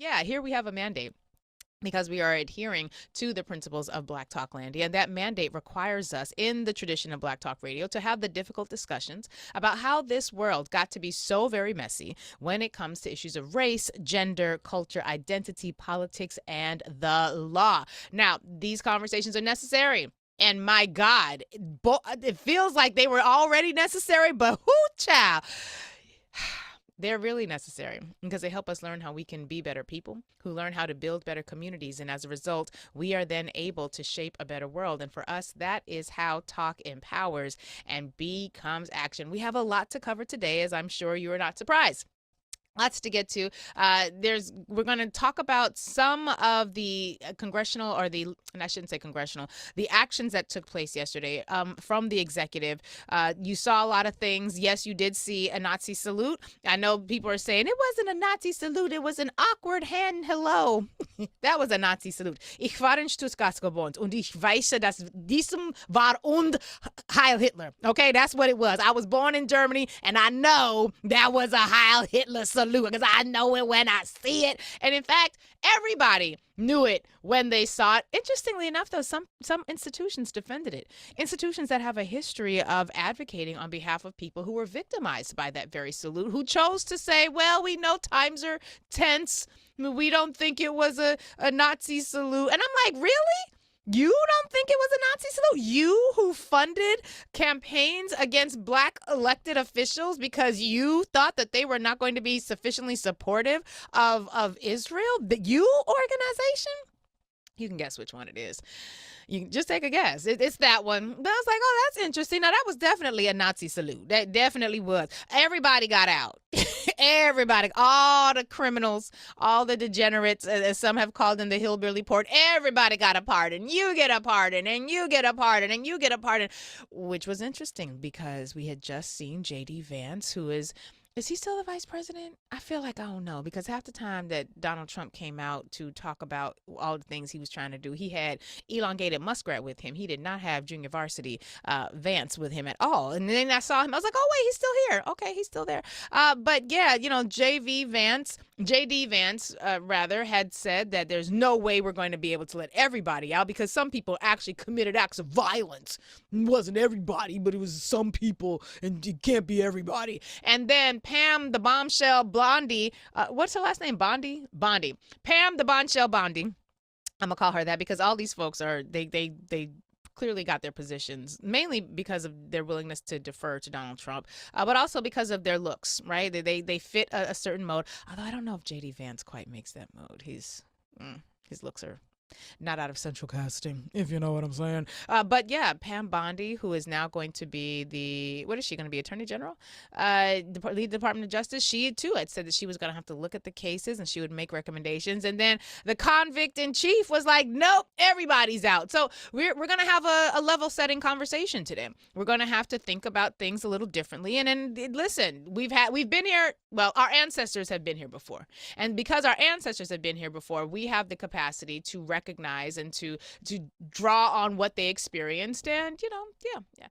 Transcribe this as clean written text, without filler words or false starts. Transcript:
Yeah, here we have a mandate because we are adhering to the principles of Black Talklandia. And that mandate requires us, in the tradition of Black Talk Radio, to have the difficult discussions about how this world got to be so very messy when it comes to issues of race, gender, culture, identity, politics, and the law. Now, these conversations are necessary. And my God, it feels like they were already necessary, but whoo, child. They're really necessary because they help us learn how we can be better people who learn how to build better communities. And as a result, we are then able to shape a better world. And for us, that is how talk empowers and becomes action. We have a lot to cover today, as I'm sure you are not surprised. Lots to get to. We're going to talk about some of the congressional, and I shouldn't say congressional, the actions that took place yesterday from the executive. You saw a lot of things. Yes, you did see a Nazi salute. I know people are saying it wasn't a Nazi salute. It was an awkward hand hello. That was a Nazi salute. Ich war in Stuttgart gewohnt und ich weiß, dass diesem war und Heil Hitler. Okay, that's what it was. I was born in Germany, and I know that was a Heil Hitler salute because I know it when I see it. And in fact, everybody knew it when they saw it. Interestingly enough, though, some institutions defended it. Institutions that have a history of advocating on behalf of people who were victimized by that very salute, who chose to say, well, we know times are tense. We don't think it was a Nazi salute. And I'm like, really? You don't think it was a Nazi salute? You who funded campaigns against Black elected officials because you thought that they were not going to be sufficiently supportive of Israel? The you organization? You can guess which one it is. You can just take a guess. It's that one. But I was like, oh, that's interesting. Now, that was definitely a Nazi salute. That definitely was. Everybody got out. Everybody, all the criminals, all the degenerates, as some have called them, the hillbilly port, everybody got a pardon. You get a pardon, and you get a pardon, and you get a pardon, which was interesting because we had just seen J.D. Vance, who is he still the vice president? I feel like I don't know, because half the time that Donald Trump came out to talk about all the things he was trying to do, he had elongated Muskrat with him. He did not have junior varsity Vance with him at all. And then I saw him. I was like, oh, wait, he's still here. Okay, he's still there. But yeah, J.D. Vance, had said that there's no way we're going to be able to let everybody out because some people actually committed acts of violence. It wasn't everybody, but it was some people, and it can't be everybody. And then Pam, the bombshell Blondie, what's her last name? Bondi? Pam, the bombshell Bondi. I'm gonna call her that because all these folks they clearly got their positions mainly because of their willingness to defer to Donald Trump, but also because of their looks, right? They fit a certain mode. Although I don't know if J.D. Vance quite makes that mode. His looks are not out of central casting, if you know what I'm saying. But yeah, Pam Bondi, who is now going to be what is she going to be? Attorney General? Lead the Department of Justice. She too had said that she was going to have to look at the cases and she would make recommendations. And then the convict in chief was like, nope, everybody's out. So we're going to have a level setting conversation today. We're going to have to think about things a little differently. And then listen, we've been here. Well, our ancestors have been here before. And because our ancestors have been here before, we have the capacity to recognize and to draw on what they experienced. And, yeah.